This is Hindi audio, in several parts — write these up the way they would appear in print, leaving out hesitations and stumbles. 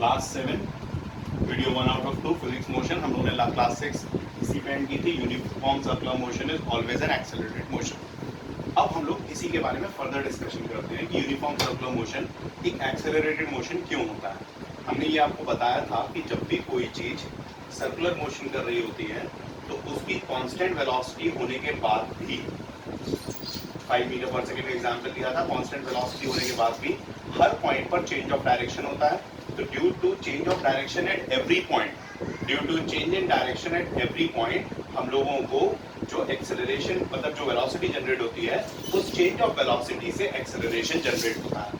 Class 7 video 1 out of 2 physics motion. हम लोगों ने क्लास 6 इसी पे एंड की थी। Uniform circular motion is always an accelerated motion. अब हम लोग इसी के बारे में फर्दर डिस्कशन करते हैं कि यूनिफॉर्म सर्कुलर मोशन एक एक्सेलरेटेड मोशन क्यों होता है। हमने ये आपको बताया था कि जब भी कोई चीज सर्कुलर मोशन कर रही होती है तो उसकी कांस्टेंट वेलोसिटी होने के बाद भी 5 मीटर पर सेकेंड का एग्जाम्पल दिया था, कांस्टेंट वेलोसिटी होने के बाद भी हर पॉइंट पर चेंज ऑफ डायरेक्शन होता है। तो due to change of direction at every point, due to change in direction at every point, हम लोगों को जो एक्सेलरेशन मतलब जो वेलोसिटी जनरेट होती है उस चेंज ऑफ वेलोसिटी से एक्सेलरेशन जनरेट होता है।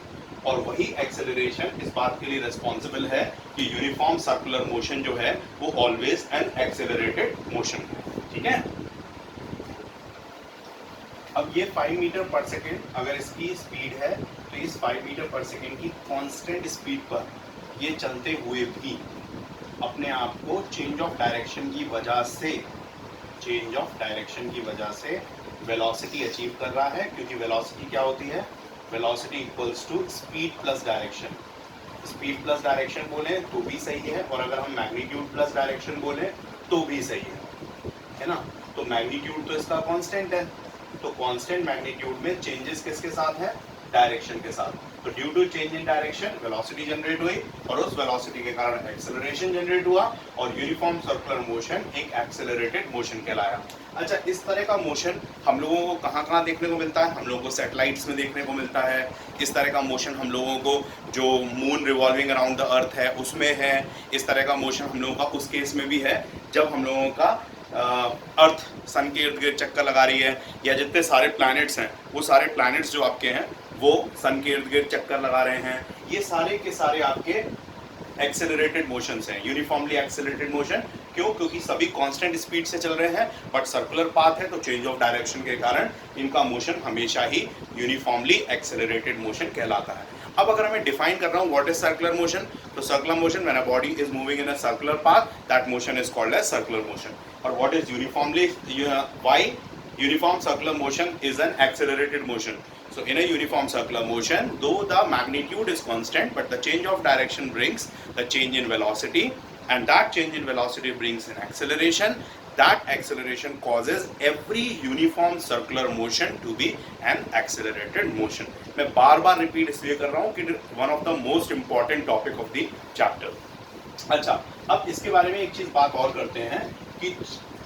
और वही एक्सेलरेशन इस बात के लिए रिस्पॉन्सिबल है कि यूनिफॉर्म सर्कुलर मोशन जो है वो ऑलवेज एन एक्सेलरेटेड मोशन है। ठीक है, अब ये 5 मीटर पर सेकेंड अगर इसकी स्पीड है तो इस 5 मीटर पर सेकेंड की कांस्टेंट स्पीड पर ये चलते हुए भी अपने आप को चेंज ऑफ डायरेक्शन की वजह से वेलोसिटी अचीव कर रहा है। क्योंकि वेलोसिटी क्या होती है? Velocity equals to speed plus direction. Speed plus direction बोले तो भी सही है, और अगर हम मैग्नीट्यूड प्लस डायरेक्शन बोले तो भी सही है ना। तो मैग्नीट्यूड तो इसका कांस्टेंट है, तो कांस्टेंट मैग्नीट्यूड में चेंजेस किसके साथ है? डायरेक्शन के साथ। तो due to change in direction velocity generate हुई और उस वेलोसिटी के कारण एक्सेलरेशन जनरेट हुआ और यूनिफॉर्म सर्कुलर मोशन एक एक्सेलरेटेड मोशन कहलाया। अच्छा, इस तरह का मोशन हम लोगों को कहाँ कहाँ देखने को मिलता है? हम लोगों को सैटेलाइट्स में देखने को मिलता है। इस तरह का मोशन हम लोगों को जो moon revolving around the earth है उसमें है। इस तरह का मोशन हम लोगों का उस केस में भी है जब हम लोगों का अर्थ सन के इर्द गिर्द चक्कर लगा रही है, या जितने सारे प्लैनेट्स हैं वो सारे प्लैनेट्स जो आपके हैं वो सन के इर्द गिर्द चक्कर लगा रहे हैं। ये सारे के सारे आपके एक्सेलरेटेड मोशंस हैं, यूनिफॉर्मली एक्सेलरेटेड मोशन। क्यों? क्योंकि सभी कांस्टेंट स्पीड से चल रहे हैं, बट सर्कुलर पाथ है तो चेंज ऑफ डायरेक्शन के कारण इनका मोशन हमेशा ही यूनिफॉर्मली एक्सेलरेटेड मोशन कहलाता है। अब अगर मैं डिफाइन कर रहा हूँ व्हाट इज सर्कुलर मोशन, तो circular motion when a body is moving in a circular path, that motion is called as circular motion. और what is uniformly, why uniform circular motion is an accelerated motion. So in a uniform circular motion, though the magnitude is constant, but the change of direction brings the change in velocity, and that change in velocity brings an acceleration. That acceleration causes every uniform circular motion to be an accelerated motion. मैं बार बार रिपीट इसलिए कर रहा हूँ कि one of the most important topic of the chapter. अच्छा, अब इसके बारे में एक चीज बात और करते हैं कि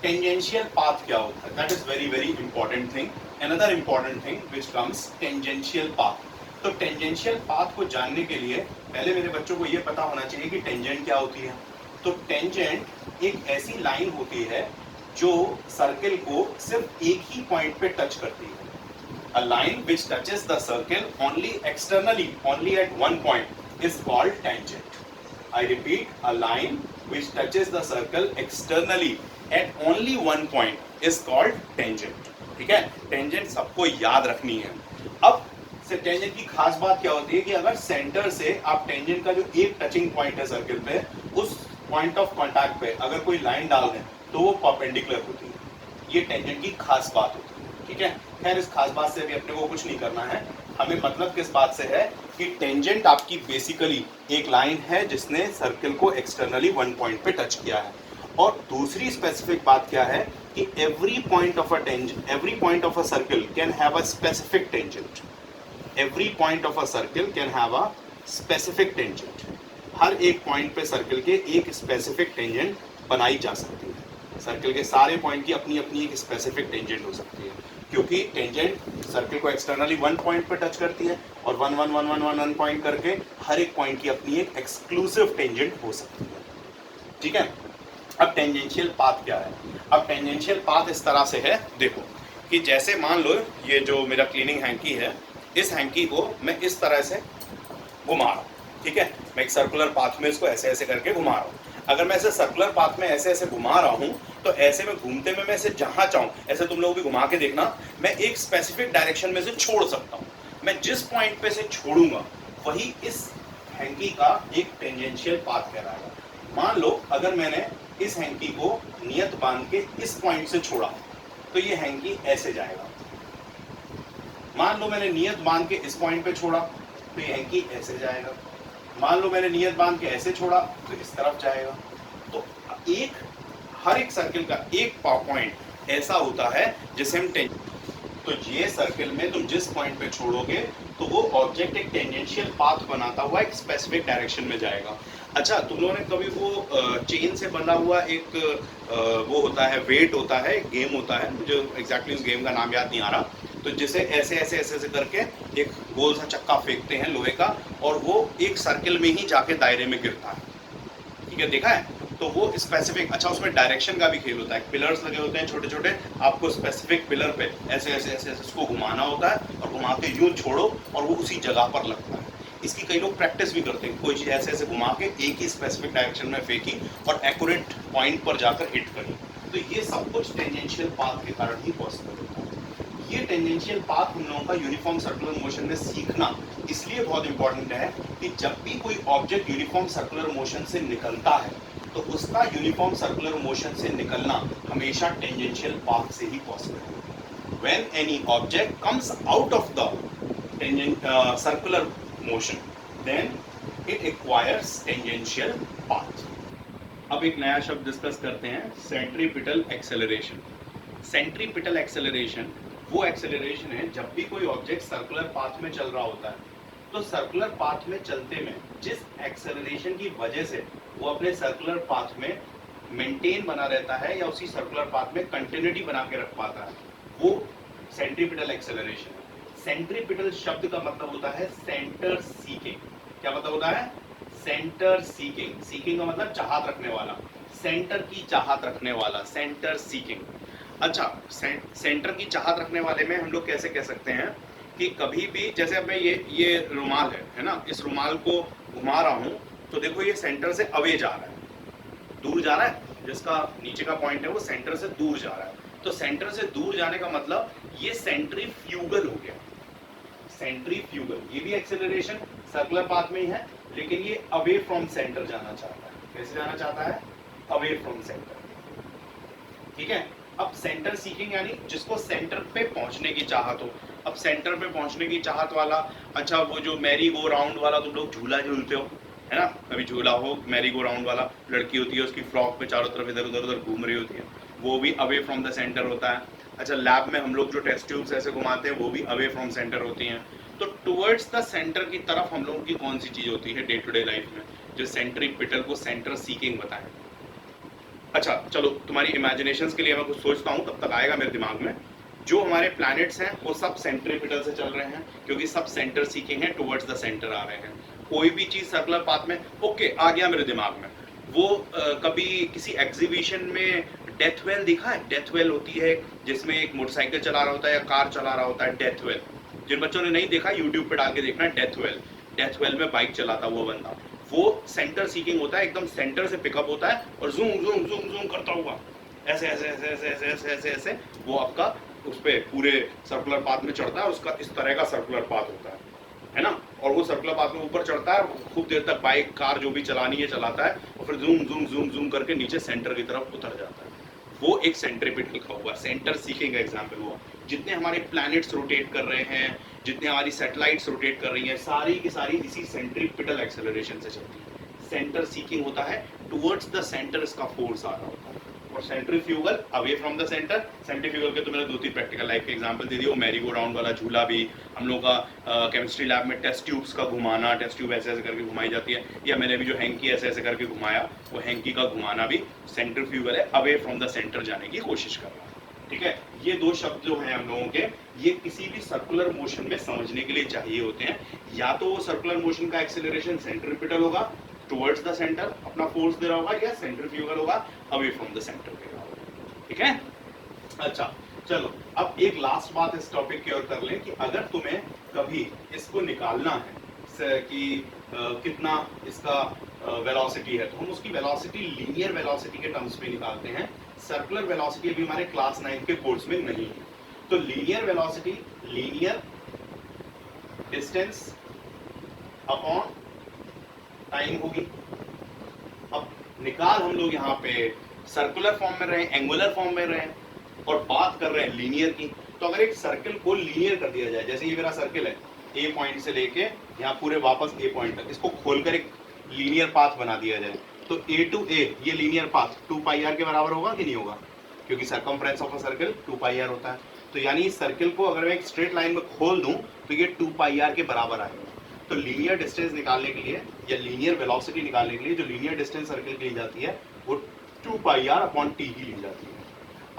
टेंजेंशियल पाथ क्या होता है। That is very very important thing. Another important thing which comes tangential path. तो टेंजेंशियल पाथ को जानने के लिए पहले मेरे बच्चों को ये पता होना चाहिए कि टेंजेंट क्या होती है। तो टेंजेंट एक ऐसी लाइन होती है जो सर्किल को सिर्फ एक ही पॉइंट पे टच करती है। A line which touches the circle only externally, only at one point is called tangent. I repeat, a line which touches the circle externally at only one point is called tangent. ठीक है, टेंजेंट सबको याद रखनी है। अब से टेंजेंट की खास बात क्या होती है कि अगर सेंटर से आप टेंजेंट का जो एक टचिंग पॉइंट है सर्किल पे, उस पॉइंट ऑफ कांटेक्ट पे अगर कोई लाइन डाल दें तो वो परपेंडिकुलर होती है। ये टेंजेंट की खास बात होती है। ठीक है, खैर इस खास बात से अभी अपने को कुछ नहीं करना है। हमें मतलब किस बात से है कि टेंजेंट आपकी बेसिकली एक लाइन है जिसने सर्किल को एक्सटर्नली वन पॉइंट पे टच किया है। और दूसरी स्पेसिफिक बात क्या है कि every point of a circle can have a specific tangent. Every point of a circle can have a specific tangent. हर एक पॉइंट पे सर्किल के एक स्पेसिफिक टेंजेंट बनाई जा सकती है। सर्किल के सारे पॉइंट की अपनी अपनी एक स्पेसिफिक टेंजेंट हो सकती है, क्योंकि टेंजेंट सर्किल को एक्सटर्नली वन पॉइंट पे टच करती है और वन पॉइंट करके हर एक पॉइंट की अपनी एक एक्सक्लूसिव टेंजेंट हो सकती है। ठीक है, अब टेंजेंशियल पाथ क्या है? अब टेंजेंशियल पाथ इस तरह से है, देखो कि जैसे मान लो ये जो मेरा क्लीनिंग हैंकी है, इस हैंकी को मैं इस तरह से घुमा रहा हूँ। ठीक है, मैं एक सर्कुलर पाथ में इसको ऐसे ऐसे करके घुमा रहा हूँ। अगर मैं ऐसे सर्कुलर पाथ में ऐसे ऐसे घुमा रहा हूँ तो ऐसे में घूमते में मैं इसे जहाँ चाहूँ, ऐसे तुम लोग भी घुमा के देखना, मैं एक स्पेसिफिक डायरेक्शन में से छोड़ सकता हूँ। मैं जिस पॉइंट पे से छोड़ूंगा वही इस हैंकी का एक टेंजेंशियल पाथ कहलाएगा। मान लो अगर मैंने इस हैंकी को नियत बांध के इस पॉइंट से छोड़ा तो ये हैंकी ऐसे जाएगा। मान लो मैंने नियत बांध के इस पॉइंट पे छोड़ा तो ये हैंकी ऐसे जाएगा। मान लो मैंने नियत बांध के ऐसे छोड़ा तो इस तरफ जाएगा। तो हर एक सर्किल का एक पॉइंट ऐसा होता है जिसे हम तो ये सर्किल में तुम जिस पॉइंट पे छोड़ोगे तो वो ऑब्जेक्ट एक टेंजेंशियल पाथ बनाता हुआ एक स्पेसिफिक डायरेक्शन में जाएगा। अच्छा, तुम लोगों ने कभी वो चेन से बना हुआ एक वो होता है, वेट होता है, गेम होता है, मुझे एग्जैक्टली उस गेम का नाम याद नहीं आ रहा, तो जिसे ऐसे ऐसे ऐसे ऐसे करके एक गोल सा चक्का फेंकते हैं लोहे का और वो एक सर्किल में ही जाके दायरे में गिरता है। ठीक है, देखा है? तो वो स्पेसिफिक, अच्छा उसमें डायरेक्शन का भी खेल होता है, पिलर्स लगे होते हैं छोटे छोटे, आपको स्पेसिफिक पिलर पे ऐसे ऐसे ऐसे ऐसे उसको घुमाना होता है और घुमा के यूं छोड़ो और वो उसी जगह पर लगता है। इसकी कई लोग प्रैक्टिस भी करते हैं, कोई चीज़ ऐसे ऐसे घुमा के एक ही स्पेसिफिक डायरेक्शन में फेंकी और एक्यूरेट पॉइंट पर जाकर हिट करी। तो ये सब कुछ टेंजेंशियल पाथ के कारण ही पॉसिबल होता है। ये टेंजेंशियल पाथ हम लोगों का यूनिफॉर्म सर्कुलर मोशन में सीखना इसलिए बहुत इंपॉर्टेंट है कि जब भी कोई ऑब्जेक्ट यूनिफॉर्म सर्कुलर मोशन से निकलता है तो उसका यूनिफॉर्म सर्कुलर मोशन से निकलना हमेशा टेंजेंशियल पाथ से ही पॉसिबल है। When any object comes out of the circular motion then it acquires tangential path. अब एक नया शब्द डिस्कस करते हैं, सेंट्रीपिटल एक्सेलरेशन। सेंट्रीपिटल एक्सेलरेशन वो एक्सेलरेशन है जब भी कोई ऑब्जेक्ट सर्कुलर पाथ में चल रहा होता है तो सर्कुलर पाथ में चलते में जिस एक्सेलरेशन की वजह से वो अपने सर्कुलर पाथ में मेंटेन बना रहता है या उसी सर्कुलर पाथ में कंटिन्यूटी बना के रख पाता है, वो सेंट्रीपिटल एक्सेलरेशन है। सेंट्रीपिटल शब्द का मतलब होता है सेंटर सीकिंग। क्या मतलब होता है? Centre seeking. सीकिंग का मतलब चाहत रखने वाला, सेंटर की चाहत रखने वाला, सेंटर सीकिंग। अच्छा, सेंटर की चाहत रखने वाले में हम लोग कैसे कह सकते हैं कि कभी भी जैसे अब मैं ये रुमाल है ना, इस रुमाल को घुमा रहा हूँ तो देखो ये सेंटर से अवे जा रहा है, दूर जा रहा है, जिसका नीचे का पॉइंट है वो सेंटर से दूर जा रहा है। तो सेंटर से दूर जाने का मतलब ये सेंट्रीफ्यूगल हो गया। सेंट्रीफ्यूगल, ये भी एक्सेलरेशन सर्कुलर पाथ में ही है लेकिन ये अवे फ्रॉम सेंटर जाना चाहता है। कैसे जाना चाहता है? Away from centre. ठीक है, अब सेंटर सीकिंग यानी जिसको सेंटर पे पहुंचने की चाहत हो। अब सेंटर पे पहुंचने की चाहत वाला, अच्छा वो जो मैरी गो राउंड वाला तुम लोग झूला झूलते हो है ना, कभी झूला हो, मैरी गो राउंड वाला, लड़की होती है उसकी फ्रॉक पे चारों तरफ इधर उधर उधर घूम रही होती है, वो भी अवे फ्रॉम द सेंटर होता है। अच्छा, लैब में हम लोग जो टेस्ट ट्यूब्स ऐसे घुमाते हैं वो भी अवे फ्रॉम सेंटर होती हैं। तो टुवर्ड्स द सेंटर की तरफ हम लोगों की कौन सी चीज होती है डे टू डे लाइफ में जो सेंट्रीपिटल को सेंटर सीकिंग बताएं? अच्छा चलो, तुम्हारी इमेजिनेशंस के लिए मैं कुछ सोचता हूँ, तब तक आएगा मेरे दिमाग में। जो हमारे प्लैनेट्स हैं वो सब सेंट्रीपिटल से चल रहे हैं क्योंकि सब सेंटर सीकिंग है, टुवर्ड्स द सेंटर आ रहे हैं। कोई भी चीज सर्कुलर पाथ में, ओके आ गया मेरे दिमाग में, वो कभी किसी एग्जीबिशन में डेथ वेल दिखा है? डेथ वेल होती है जिसमें एक मोटरसाइकिल चला रहा होता है या कार चला रहा होता है, डेथ वेल। जिन बच्चों ने नहीं देखा यूट्यूब पे डाल के देखना, डेथ वेल। डेथ वेल में बाइक चलाता हुआ बंदा, वो सेंटर सीकिंग होता है, एकदम सेंटर से पिकअप होता है और जूम जूम जूम जूम करता हुआ ऐसे ऐसे ऐसे ऐसे ऐसे ऐसे ऐसे ऐसे वो आपका उस पर पूरे सर्कुलर पाथ में चढ़ता है। उसका इस तरह का सर्कुलर पाथ होता है ना, और वो सर्कुलर पाथ में ऊपर चढ़ता है और खूब देर तक बाइक कार जो भी चलानी है चलाता है और फिर जूम जूम जूम जूम करके नीचे सेंटर की तरफ उतर जाता है। वो एक सेंट्रीपिटल का हुआ, सेंटर सीकिंग का एग्जाम्पल हुआ। जितने हमारे प्लैनेट्स रोटेट कर रहे हैं, जितने हमारी सैटेलाइट्स रोटेट कर रही हैं, सारी की सारी इसी सेंट्रीपिटल एक्सेलरेशन से चलती है। सेंटर सीकिंग होता है, टुवर्ड्स द सेंटर इसका फोर्स आ रहा होता है। और centrifugal away from the centre. Centrifugal के तो मैंने 2-3 प्रैक्टिकल लाइफ के एग्जांपल दे दिए। वो मैरी गो राउंड वाला झूला भी, हम लोग का केमिस्ट्री लैब में टेस्ट ट्यूब्स का घुमाना, टेस्ट ट्यूब ऐसे ऐसे करके घुमाई जाती है, या मैंने भी जो हैंकी ऐसे ऐसे करके घुमाया, वो हैंकी का घुमाना भी सेंट्रीफ्यूगल है, अवे फ्रॉम द सेंटर जाने की कोशिश कर रहा है। ठीक है, ये दो शब्द जो हैं हम लोगों के, ये किसी भी सर्कुलर मोशन में समझने के लिए चाहिए होते हैं। या तो वो सर्कुलर मोशन का एक्सेलरेशन सेंट्रीपिटल होगा, टुवर्ड्स द सेंटर अपना फोर्स दे रहा होगा, या सेंट्रीफ्यूगल होगा, अवे फ्रॉम द सेंटर दे रहा होगा। ठीक है, अच्छा चलो अब एक लास्ट बात इस टॉपिक की ओर कर लें कि अगर तुम्हें कभी इसको निकालना है कि कितना इसका वेलोसिटी है, तो हम उसकी वेलोसिटी लीनियर वेलोसिटी के टर्म्स में निकालते हैं। सर्कुलर वेलोसिटी अभी हमारे क्लास 9 के कोर्स में नहीं है। तो linear velocity linear distance upon time होगी। अब निकाल हम लोग यहाँ पे सर्कुलर फॉर्म में रहे, एंगुलर फॉर्म में रहे और बात कर रहे हैं लीनियर की। तो अगर एक सर्कल को लीनियर कर दिया जाए, जैसे ये मेरा सर्कल है, ए पॉइंट से लेके यहाँ पूरे वापस ए पॉइंट तक इसको खोलकर एक लीनियर पाथ बना दिया जाए, तो ए टू ए ये लीनियर पाथ 2 पाई आर के बराबर होगा कि नहीं होगा, क्योंकि circumference of a circle 2 pi r होता है। तो यानी इस सर्कल को अगर मैं एक स्ट्रेट लाइन में खोल दूं तो ये 2 पाई आर के बराबर आएगा। तो लीनियर डिस्टेंस निकालने के लिए या लीनियर वेलोसिटी निकालने के लिए जो लीनियर डिस्टेंस सर्कल की ली जाती है वो 2 पाई आर अपॉन टी ही ली जाती है।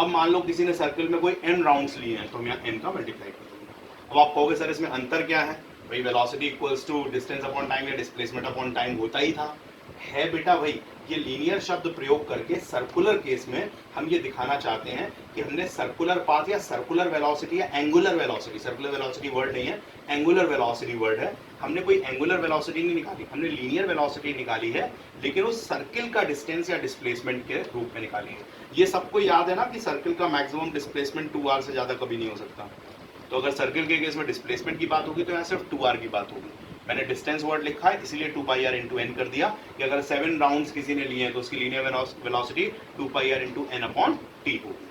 अब मान लो किसी ने सर्कल में कोई n राउंड्स लिए हैं तो हम यहाँ n का मल्टीप्लाई कर देंगे। अब आप कहोगे सर इसमें अंतर क्या है, भाई velocity equals to distance upon time या डिस्प्लेसमेंट अपॉन टाइम होता ही था, है बेटा भाई। ये लीनियर शब्द प्रयोग करके सर्कुलर केस में हम ये दिखाना चाहते हैं कि हमने सर्कुलर पाथ या सर्कुलर वेलोसिटी या angular velocity, circular velocity word नहीं है, एंगुलर वेलोसिटी वर्ड है, हमने कोई एंगुलर वेलोसिटी नहीं निकाली, हमने लीनियर वेलोसिटी निकाली है, लेकिन उस सर्किल का डिस्टेंस या डिस्प्लेसमेंट के रूप में निकाली है। ये सबको याद है ना कि सर्किल का मैक्सिमम डिस्प्लेसमेंट 2r से ज्यादा कभी नहीं हो सकता। तो अगर सर्किल के केस में डिस्प्लेसमेंट की बात होगी तो यहाँ सिर्फ 2r की बात होगी। मैंने डिस्टेंस वर्ड लिखा है इसीलिए 2 पाई आर इंटू एन कर दिया कि अगर 7 राउंड्स किसी ने लिए हैं तो उसकी linear velocity 2 pi r into n upon t होगी।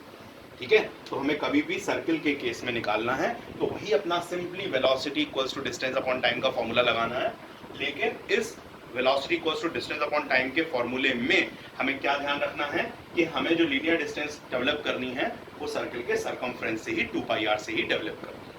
ठीक है, तो हमें कभी भी सर्किल के केस में निकालना है तो वही अपना simply velocity equals to distance upon time का फॉर्मूला लगाना है, लेकिन इस velocity equals to distance upon time के फॉर्मूले में हमें क्या ध्यान रखना है कि हमें जो लीनियर डिस्टेंस डेवलप करनी है वो सर्किल के सर्कमफ्रेंस से ही 2 पाई आर से ही डेवलप करनी है।